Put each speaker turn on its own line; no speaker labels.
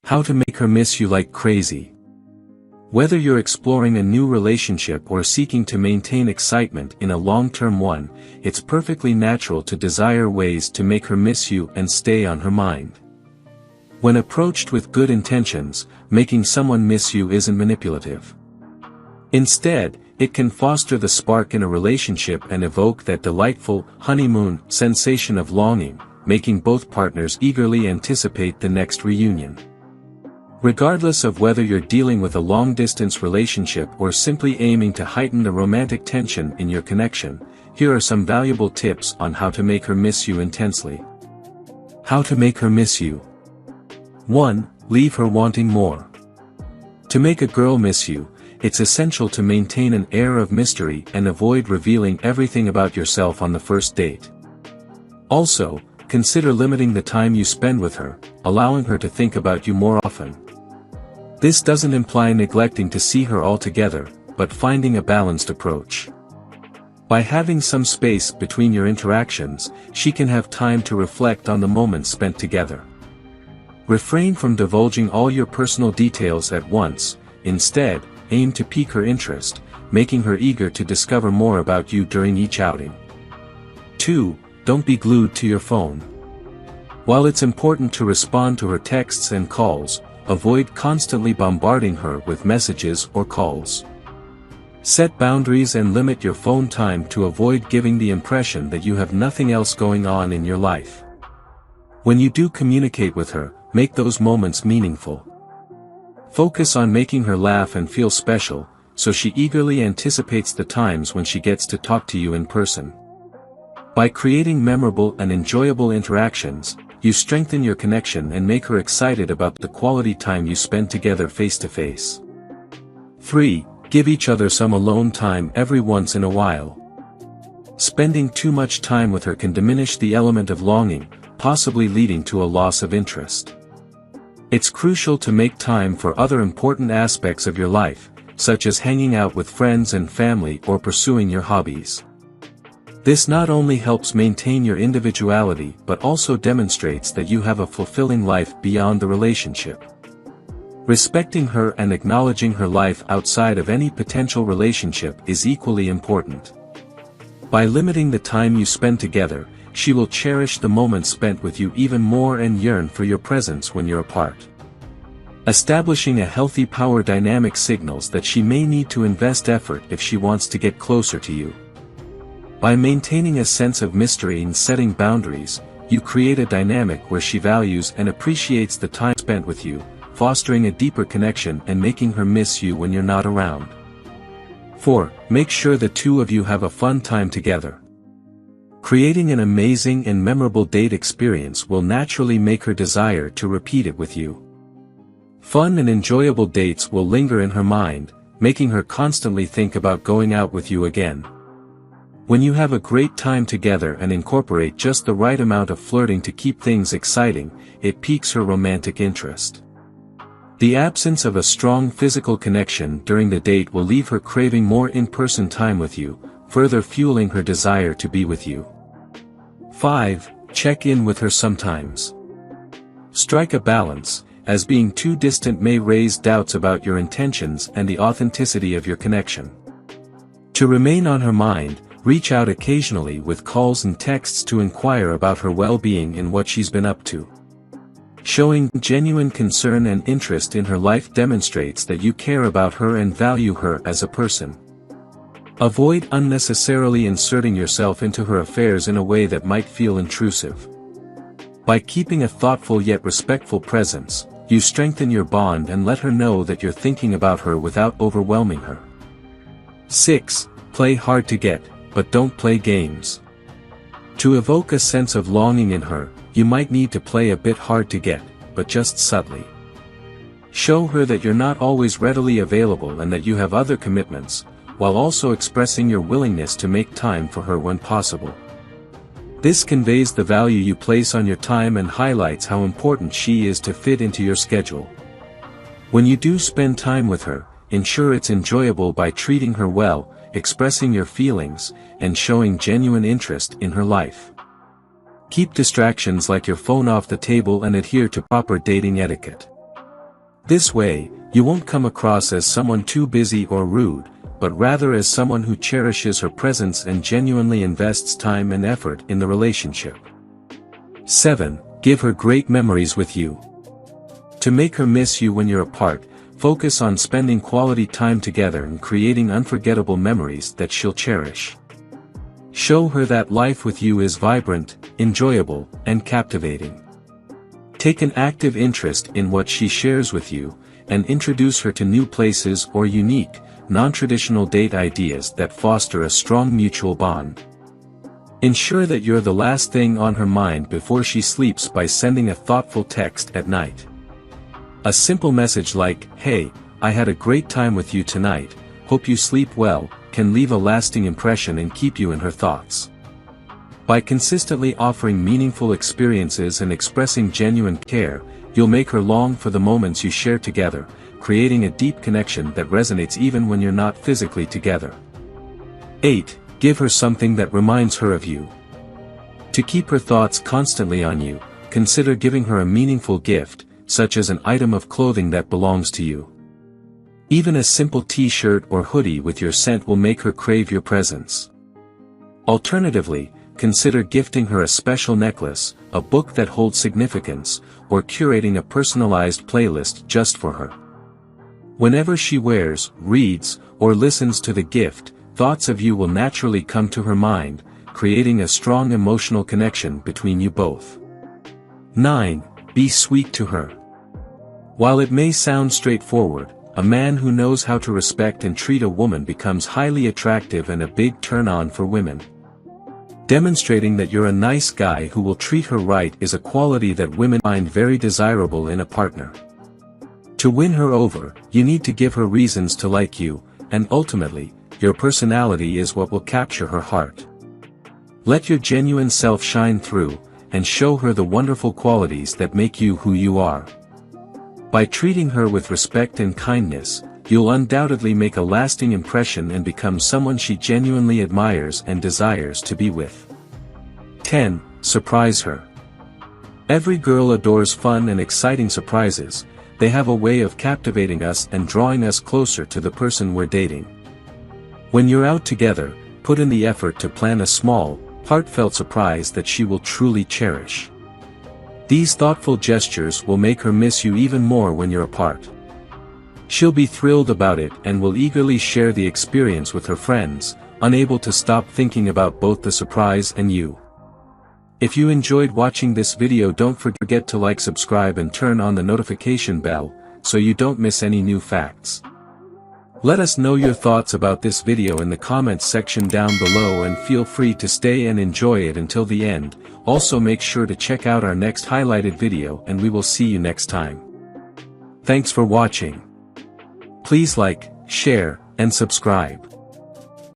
How to make her miss you like crazy. Whether you're exploring a new relationship or seeking to maintain excitement in a long-term one, it's perfectly natural to desire ways to make her miss you and stay on her mind. When approached with good intentions, making someone miss you isn't manipulative. Instead, it can foster the spark in a relationship and evoke that delightful, honeymoon sensation of longing, making both partners eagerly anticipate the next reunion. Regardless of whether you're dealing with a long-distance relationship or simply aiming to heighten the romantic tension in your connection, here are some valuable tips on how to make her miss you intensely. How to make her miss you. 1. Leave her wanting more. To make a girl miss you, it's essential to maintain an air of mystery and avoid revealing everything about yourself on the first date. Also, consider limiting the time you spend with her, allowing her to think about you more often. This doesn't imply neglecting to see her altogether, but finding a balanced approach. By having some space between your interactions, she can have time to reflect on the moments spent together. Refrain from divulging all your personal details at once. Instead, aim to pique her interest, making her eager to discover more about you during each outing. 2. Don't be glued to your phone. While it's important to respond to her texts and calls, avoid constantly bombarding her with messages or calls. Set boundaries and limit your phone time to avoid giving the impression that you have nothing else going on in your life. When you do communicate with her, make those moments meaningful. Focus on making her laugh and feel special, so she eagerly anticipates the times when she gets to talk to you in person. By creating memorable and enjoyable interactions, you strengthen your connection and make her excited about the quality time you spend together face to face. 3. Give each other some alone time every once in a while. Spending too much time with her can diminish the element of longing, possibly leading to a loss of interest. It's crucial to make time for other important aspects of your life, such as hanging out with friends and family or pursuing your hobbies. This not only helps maintain your individuality but also demonstrates that you have a fulfilling life beyond the relationship. Respecting her and acknowledging her life outside of any potential relationship is equally important. By limiting the time you spend together, she will cherish the moments spent with you even more and yearn for your presence when you're apart. Establishing a healthy power dynamic signals that she may need to invest effort if she wants to get closer to you. By maintaining a sense of mystery and setting boundaries, you create a dynamic where she values and appreciates the time spent with you, fostering a deeper connection and making her miss you when you're not around. 4. Make sure the two of you have a fun time together. Creating an amazing and memorable date experience will naturally make her desire to repeat it with you. Fun and enjoyable dates will linger in her mind, making her constantly think about going out with you again. When you have a great time together and incorporate just the right amount of flirting to keep things exciting, it piques her romantic interest. The absence of a strong physical connection during the date will leave her craving more in-person time with you, further fueling her desire to be with you. 5. Check in with her sometimes. Strike a balance, as being too distant may raise doubts about your intentions and the authenticity of your connection. To remain on her mind, reach out occasionally with calls and texts to inquire about her well-being and what she's been up to. Showing genuine concern and interest in her life demonstrates that you care about her and value her as a person. Avoid unnecessarily inserting yourself into her affairs in a way that might feel intrusive. By keeping a thoughtful yet respectful presence, you strengthen your bond and let her know that you're thinking about her without overwhelming her. 6. Play hard to get, but don't play games. To evoke a sense of longing in her, you might need to play a bit hard to get, but just subtly. Show her that you're not always readily available and that you have other commitments, while also expressing your willingness to make time for her when possible. This conveys the value you place on your time and highlights how important she is to fit into your schedule. When you do spend time with her, ensure it's enjoyable by treating her well, expressing your feelings, and showing genuine interest in her life. Keep distractions like your phone off the table and adhere to proper dating etiquette. This way, you won't come across as someone too busy or rude, but rather as someone who cherishes her presence and genuinely invests time and effort in the relationship. 7. Give her great memories with you. To make her miss you when you're apart, focus on spending quality time together and creating unforgettable memories that she'll cherish. Show her that life with you is vibrant, enjoyable, and captivating. Take an active interest in what she shares with you, and introduce her to new places or unique, non-traditional date ideas that foster a strong mutual bond. Ensure that you're the last thing on her mind before she sleeps by sending a thoughtful text at night. A simple message like, "Hey, I had a great time with you tonight, hope you sleep well," can leave a lasting impression and keep you in her thoughts. By consistently offering meaningful experiences and expressing genuine care, you'll make her long for the moments you share together, creating a deep connection that resonates even when you're not physically together. 8. Give her something that reminds her of you. To keep her thoughts constantly on you, consider giving her a meaningful gift, such as an item of clothing that belongs to you. Even a simple t-shirt or hoodie with your scent will make her crave your presence. Alternatively, consider gifting her a special necklace, a book that holds significance, or curating a personalized playlist just for her. Whenever she wears, reads, or listens to the gift, thoughts of you will naturally come to her mind, creating a strong emotional connection between you both. 9. Be sweet to her. While it may sound straightforward, a man who knows how to respect and treat a woman becomes highly attractive and a big turn-on for women. Demonstrating that you're a nice guy who will treat her right is a quality that women find very desirable in a partner. To win her over, you need to give her reasons to like you, and ultimately, your personality is what will capture her heart. Let your genuine self shine through, and show her the wonderful qualities that make you who you are. By treating her with respect and kindness, you'll undoubtedly make a lasting impression and become someone she genuinely admires and desires to be with. 10. Surprise her. Every girl adores fun and exciting surprises. They have a way of captivating us and drawing us closer to the person we're dating. When you're out together, put in the effort to plan a small, heartfelt surprise that she will truly cherish. These thoughtful gestures will make her miss you even more when you're apart. She'll be thrilled about it and will eagerly share the experience with her friends, unable to stop thinking about both the surprise and you. If you enjoyed watching this video, don't forget to like, subscribe and turn on the notification bell, so you don't miss any new facts. Let us know your thoughts about this video in the comments section down below, and feel free to stay and enjoy it until the end. Also make sure to check out our next highlighted video, and we will see you next time. Thanks for watching. Please like, share, and subscribe.